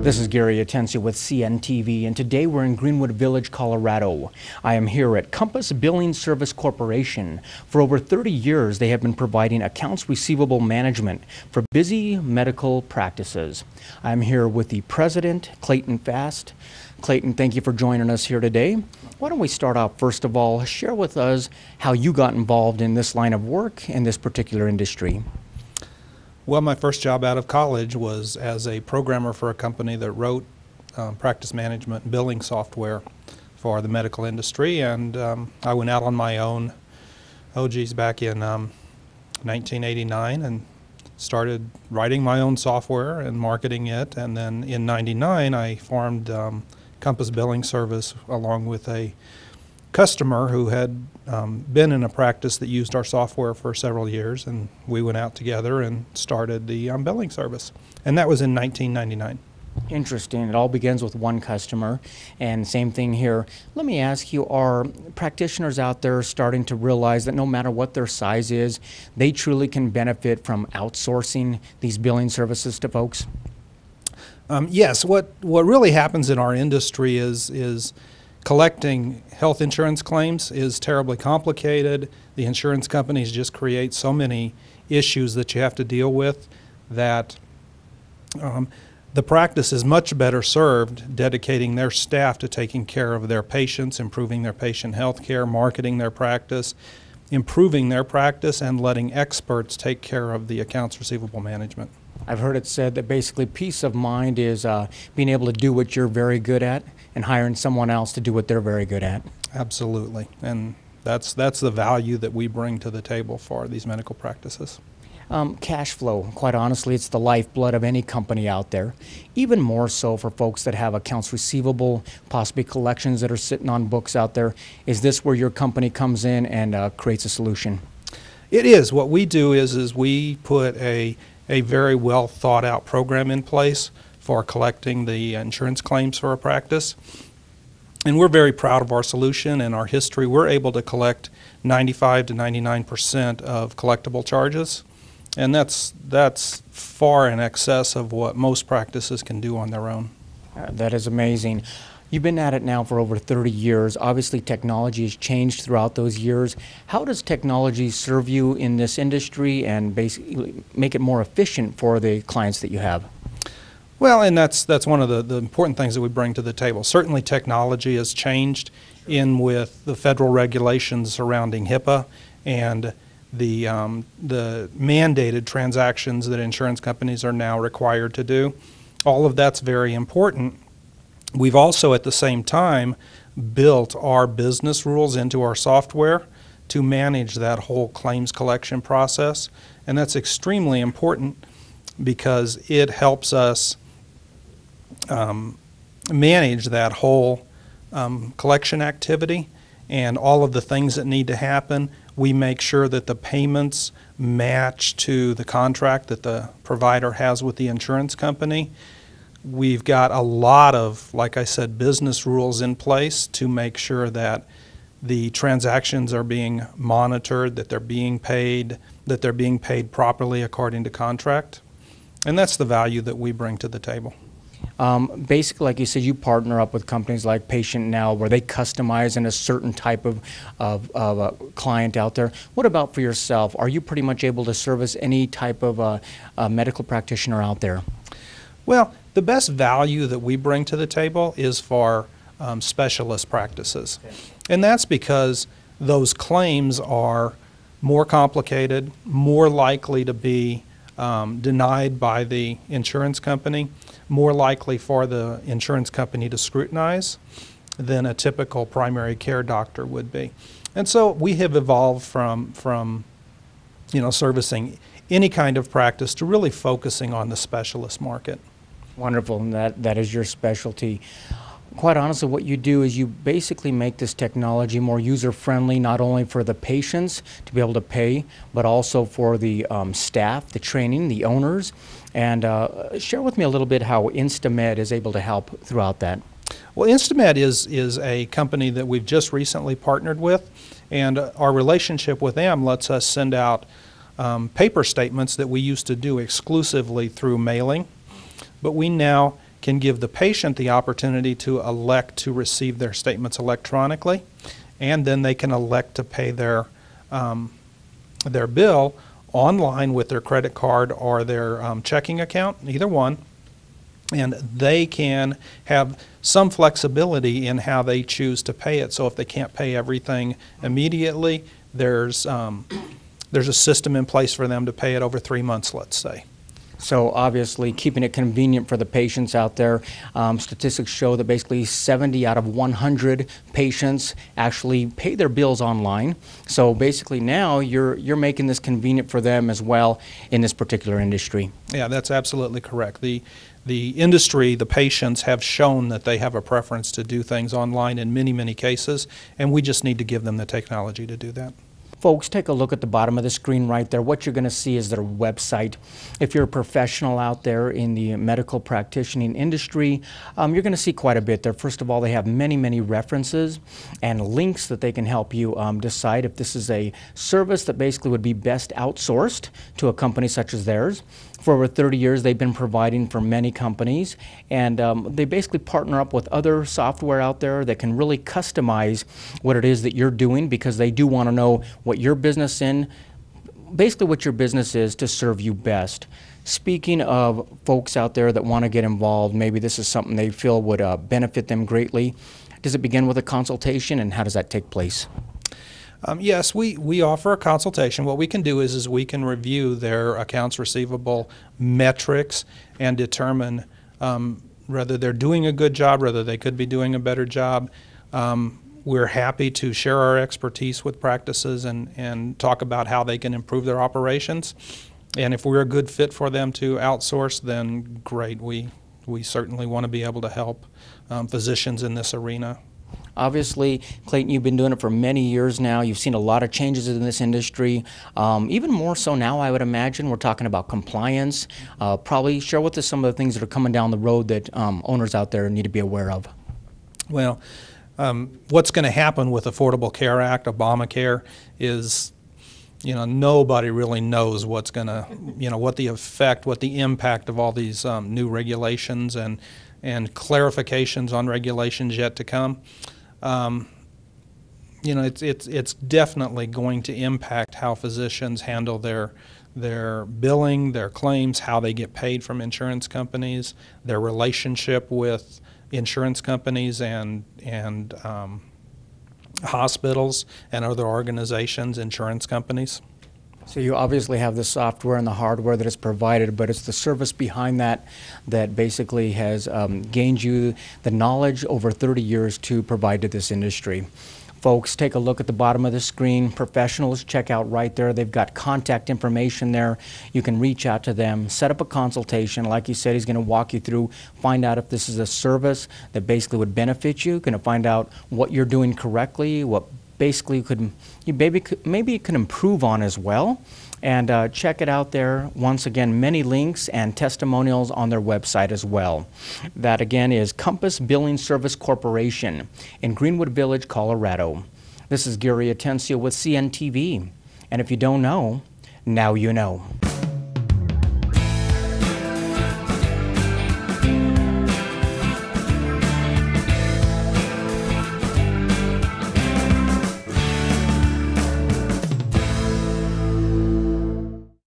This is Gary Atencio with CNTV, and today we're in Greenwood Village, Colorado. I am here at Compass Billing Service Corporation. For over 30 years, they have been providing accounts receivable management for busy medical practices. I'm here with the president, Clayton Fast. Clayton, thank you for joining us here today. Why don't we start off, first of all, share with us how you got involved in this line of work in this particular industry. Well, my first job out of college was as a programmer for a company that wrote practice management and billing software for the medical industry, and I went out on my own, back in 1989 and started writing my own software and marketing it, and then in '99 I formed Compass Billing Service along with a customer who had been in a practice that used our software for several years, and we went out together and started the billing service, and that was in 1999. Interesting. It all begins with one customer, and same thing here. Let me ask you, are practitioners out there starting to realize that no matter what their size is, they truly can benefit from outsourcing these billing services to folks? Yes, what really happens in our industry is collecting health insurance claims is terribly complicated. The insurance companies just create so many issues that you have to deal with that the practice is much better served dedicating their staff to taking care of their patients, improving their patient health care, marketing their practice, improving their practice, and letting experts take care of the accounts receivable management. I've heard it said that basically peace of mind is being able to do what you're very good at and hiring someone else to do what they're very good at. Absolutely, and that's the value that we bring to the table for these medical practices. Cash flow, quite honestly, it's the lifeblood of any company out there. Even more so for folks that have accounts receivable, possibly collections that are sitting on books out there. Is this where your company comes in and creates a solution? It is. What we do is we put a very well thought out program in place for collecting the insurance claims for a practice. And we're very proud of our solution and our history. We're able to collect 95 to 99% of collectible charges. And that's far in excess of what most practices can do on their own. That is amazing. You've been at it now for over 30 years. Obviously, technology has changed throughout those years. How does technology serve you in this industry and basically make it more efficient for the clients that you have? Well, and that's one of the important things that we bring to the table. Certainly technology has changed in with the federal regulations surrounding HIPAA and the mandated transactions that insurance companies are now required to do. All of that's very important. We've also at the same time built our business rules into our software to manage that whole claims collection process, and that's extremely important because it helps us manage that whole collection activity and all of the things that need to happen. We make sure that the payments match to the contract that the provider has with the insurance company. We've got a lot of, like I said, business rules in place to make sure that the transactions are being monitored, that they're being paid properly according to contract. And that's the value that we bring to the table. Basically, like you said, you partner up with companies like Patient Now where they customize in a certain type of client out there. What about for yourself? Are you pretty much able to service any type of medical practitioner out there? Well, the best value that we bring to the table is for specialist practices. Okay. And that's because those claims are more complicated, more likely to be denied by the insurance company, more likely for the insurance company to scrutinize than a typical primary care doctor would be. And so we have evolved from servicing any kind of practice to really focusing on the specialist market. Wonderful, and that is your specialty. Quite honestly, what you do is you basically make this technology more user-friendly, not only for the patients to be able to pay, but also for the staff, the training, the owners. And share with me a little bit how InstaMed is able to help throughout that. Well, InstaMed is a company that we've just recently partnered with, and our relationship with them lets us send out paper statements that we used to do exclusively through mailing. But we now can give the patient the opportunity to elect to receive their statements electronically, and then they can elect to pay their bill online with their credit card or their checking account, either one. And they can have some flexibility in how they choose to pay it. So if they can't pay everything immediately, there's a system in place for them to pay it over 3 months, let's say. So obviously keeping it convenient for the patients out there. Statistics show that basically 70 out of 100 patients actually pay their bills online. So basically now you're making this convenient for them as well in this particular industry. Yeah, that's absolutely correct. The industry, the patients have shown that they have a preference to do things online in many, many cases, and we just need to give them the technology to do that. Folks, take a look at the bottom of the screen right there. What you're going to see is their website. If you're a professional out there in the medical practicing industry, you're going to see quite a bit there. First of all, they have many, many references and links that they can help you decide if this is a service that basically would be best outsourced to a company such as theirs. For over 30 years, they've been providing for many companies, and they basically partner up with other software out there that can really customize what it is that you're doing, because they do want to know what your business basically what your business is to serve you best. Speaking of folks out there that want to get involved, maybe this is something they feel would benefit them greatly. Does it begin with a consultation, and how does that take place? Yes, we offer a consultation. What we can do is we can review their accounts receivable metrics and determine whether they're doing a good job, whether they could be doing a better job. We're happy to share our expertise with practices and talk about how they can improve their operations. And if we're a good fit for them to outsource, then great. We certainly want to be able to help physicians in this arena. Obviously, Clayton, you've been doing it for many years now. You've seen a lot of changes in this industry. Even more so now, I would imagine. We're talking about compliance. Probably share with us some of the things that are coming down the road that owners out there need to be aware of. Well, what's going to happen with Affordable Care Act, Obamacare, is nobody really knows what's going to, what the effect, what the impact of all these new regulations and clarifications on regulations yet to come. It's definitely going to impact how physicians handle their billing, their claims, how they get paid from insurance companies, their relationship with insurance companies and hospitals and other organizations, insurance companies. So you obviously have the software and the hardware that is provided, but it's the service behind that that basically has gained you the knowledge over 30 years to provide to this industry. Folks, take a look at the bottom of the screen. Professionals, check out right there. They've got contact information there. You can reach out to them, set up a consultation. Like you said, he's going to walk you through, find out if this is a service that basically would benefit you, going to find out what you're doing correctly, what basically maybe it could improve on as well. And check it out there. Once again, many links and testimonials on their website as well. That again is Compass Billing Service Corporation in Greenwood Village, Colorado. This is Gary Atencio with CNTV. And if you don't know, now you know.